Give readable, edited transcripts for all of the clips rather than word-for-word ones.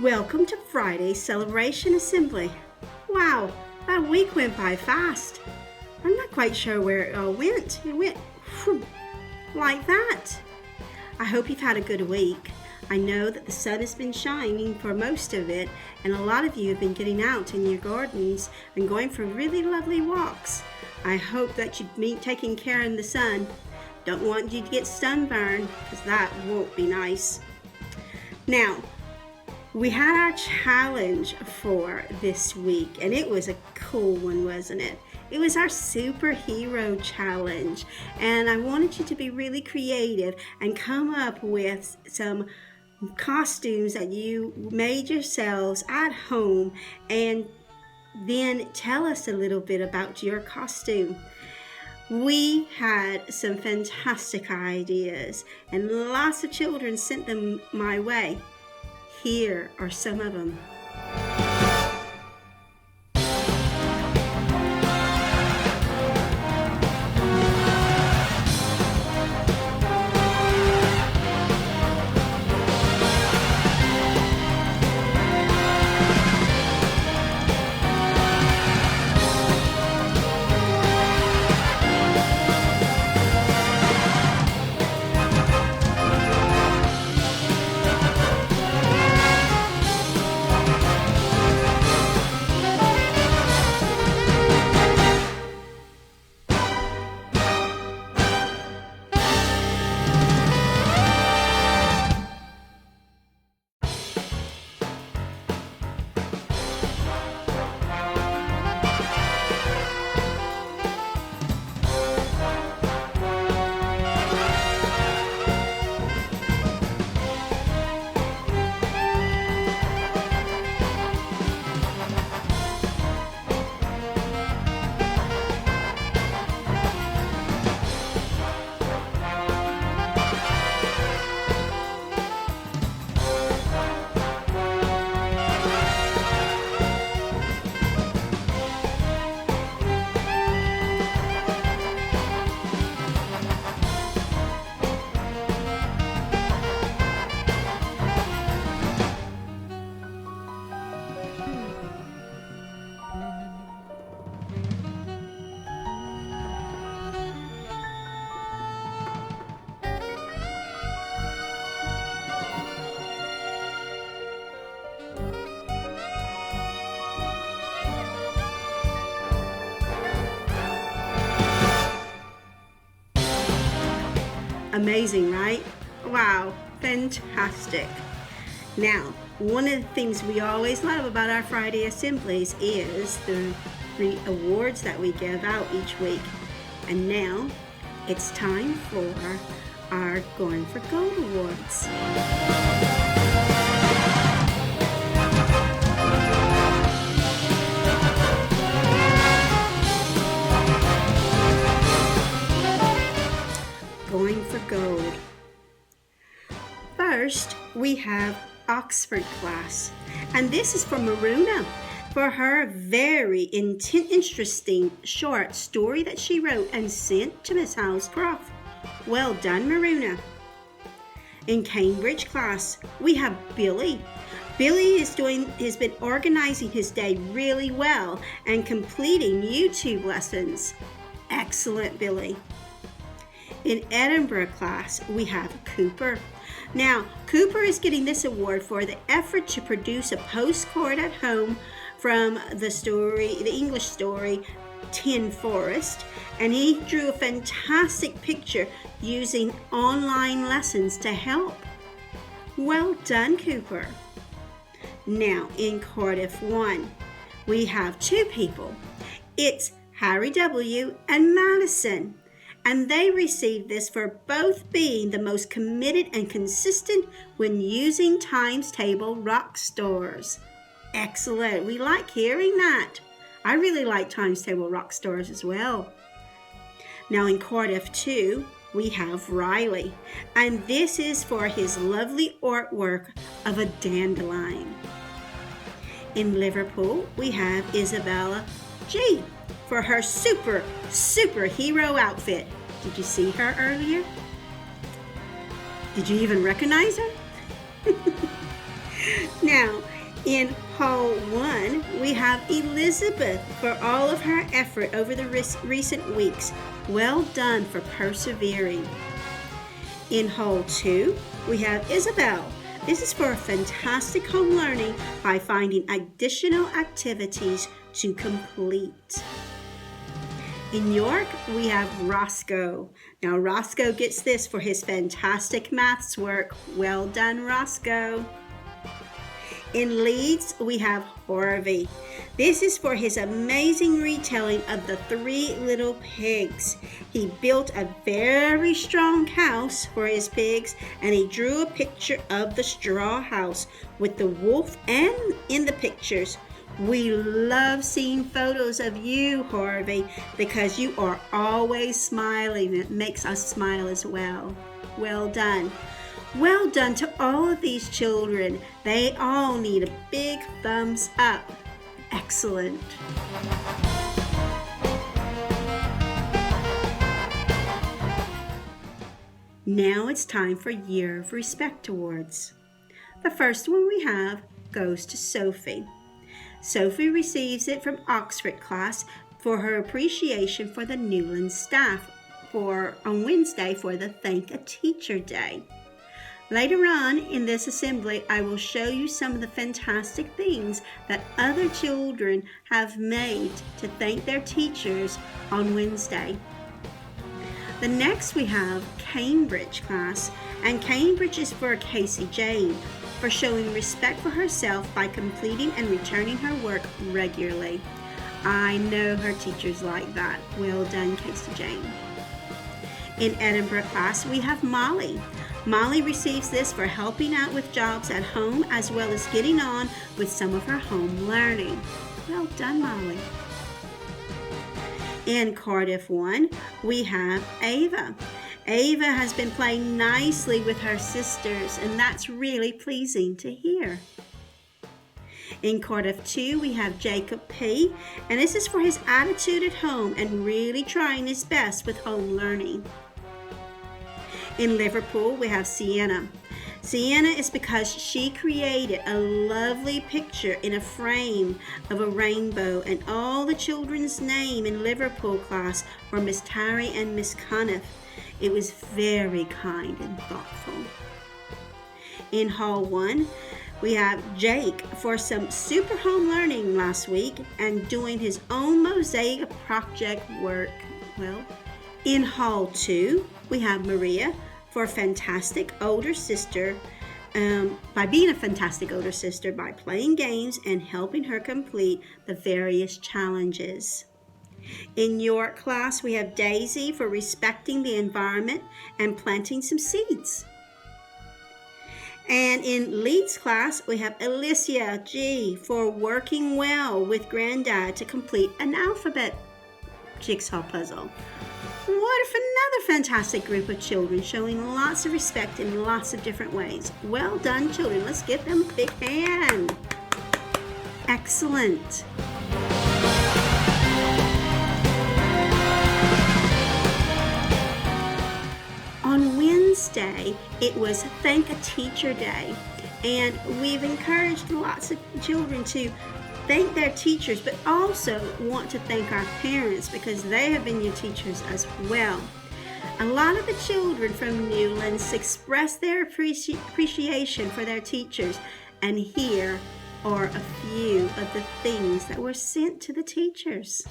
Welcome to Friday's Celebration Assembly. Wow, that week went by fast. I'm not quite sure where it all went. It went like that. I hope you've had a good week. I know that the sun has been shining for most of it, and a lot of you have been getting out in your gardens and going for really lovely walks. I hope that you've been taking care in the sun. Don't want you to get sunburned, because that won't be nice. Now, we had our challenge for this week, and it was a cool one, wasn't it? It was our superhero challenge, and I wanted you to be really creative and come up with some costumes that you made yourselves at home, and then tell us a little bit about your costume. We had some fantastic ideas, and lots of children sent them my way. Here are some of them. Amazing, right? Wow, fantastic. Now, one of the things we always love about our Friday assemblies is the awards that we give out each week. And now, it's time for our Going for Gold Awards. Going for Gold. First, we have Oxford class, and this is from Maruna for her very interesting short story that she wrote and sent to Miss Housecroft. Well done, Maruna. In Cambridge class, we have Billy. Billy has been organizing his day really well and completing YouTube lessons. Excellent, Billy. In Edinburgh class, we have Cooper. Now, Cooper is getting this award for the effort to produce a postcard at home from the English story, Tin Forest, and he drew a fantastic picture using online lessons to help. Well done, Cooper. Now, in Cardiff 1, we have two people. It's Harry W. and Madison. And they received this for both being the most committed and consistent when using times table rock stores. Excellent. We like hearing that. I really like times table rock stores as well. Now in Cardiff 2, we have Riley. And this is for his lovely artwork of a dandelion. In Liverpool, we have Isabella G. for her superhero outfit. Did you see her earlier? Did you even recognize her? Now, In Hall 1, we have Elizabeth for all of her effort over the recent weeks. Well done for persevering. In Hall 2, we have Isabel. This is for fantastic home learning by finding additional activities to complete. In York, we have Roscoe. Now, Roscoe gets this for his fantastic maths work. Well done, Roscoe. In Leeds, we have Harvey. This is for his amazing retelling of the Three Little Pigs. He built a very strong house for his pigs, and he drew a picture of the straw house with the wolf and in the pictures. We love seeing photos of you, Harvey, because you are always smiling. It makes us smile as well. Well done. Well done to all of these children. They all need a big thumbs up. Excellent. Now it's time for Year of Respect Awards. The first one we have goes to Sophie. Sophie receives it from Oxford class for her appreciation for the Newland staff on Wednesday for the Thank a Teacher Day. Later on in this assembly, I will show you some of the fantastic things that other children have made to thank their teachers on Wednesday. The next we have Cambridge class, and Cambridge is for Casey Jane for showing respect for herself by completing and returning her work regularly. I know her teachers like that. Well done, Casey Jane. In Edinburgh class, we have Molly. Molly receives this for helping out with jobs at home as well as getting on with some of her home learning. Well done, Molly. In Cardiff 1, we have Ava. Ava has been playing nicely with her sisters, and that's really pleasing to hear. In Cardiff 2, we have Jacob P., and this is for his attitude at home and really trying his best with home learning. In Liverpool, we have Sienna. Sienna is because she created a lovely picture in a frame of a rainbow, and all the children's name in Liverpool class were Miss Tarry and Miss Cuniff. It was very kind and thoughtful. In Hall 1, we have Jake for some super home learning last week and doing his own mosaic project work. Well, in Hall 2, we have Maria for fantastic older sister, by being a fantastic older sister by playing games and helping her complete the various challenges. In York class, we have Daisy for respecting the environment and planting some seeds. And in Leeds class, we have Alicia G for working well with Granddad to complete an alphabet jigsaw puzzle. What if another fantastic group of children showing lots of respect in lots of different ways. Well done, children. Let's give them a big hand. Excellent. On Wednesday, it was Thank a Teacher Day, and we've encouraged lots of children to thank their teachers, but also want to thank our parents because they have been your teachers as well. A lot of the children from Newlands express their appreciation for their teachers, and here are a few of the things that were sent to the teachers.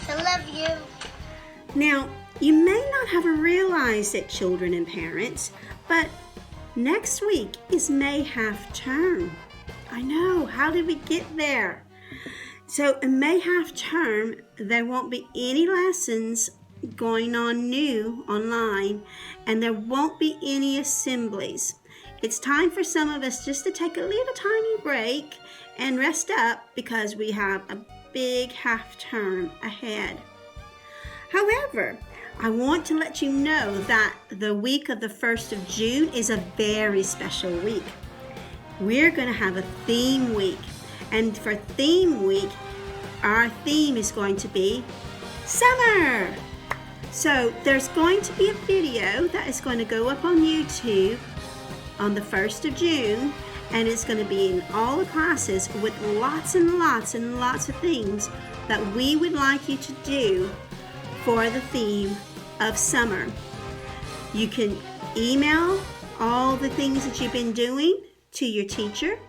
I love you. Now, you may not have realized it, children and parents, but next week is May half term. I know, how did we get there? So in May half term, there won't be any lessons going on new online, and there won't be any assemblies. it's time for some of us just to take a little tiny break and rest up because we have a big half term ahead. However, I want to let you know that the week of the 1st of June is a very special week. We're going to have a theme week. And for theme week, our theme is going to be summer. So there's going to be a video that is going to go up on YouTube on the 1st of June. And it's going to be in all the classes with lots and lots and lots of things that we would like you to do for the theme of summer. You can email all the things that you've been doing to your teacher,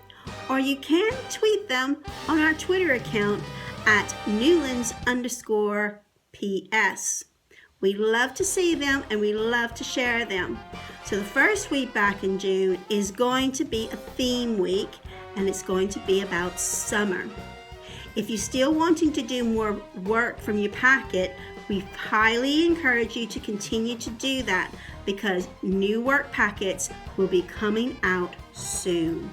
or you can tweet them on our Twitter account at Newlands_PS. We love to see them and we love to share them. So the first week back in June is going to be a theme week, and it's going to be about summer. If you're still wanting to do more work from your packet, we highly encourage you to continue to do that because new work packets will be coming out soon.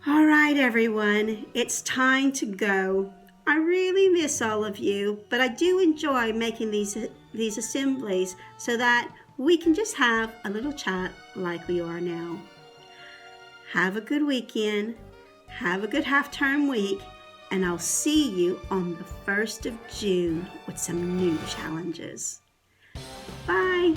All right, everyone, it's time to go. I really miss all of you, but I do enjoy making these assemblies so that we can just have a little chat like we are now. Have a good weekend, have a good half-term week, and I'll see you on the 1st of June with some new challenges. Bye!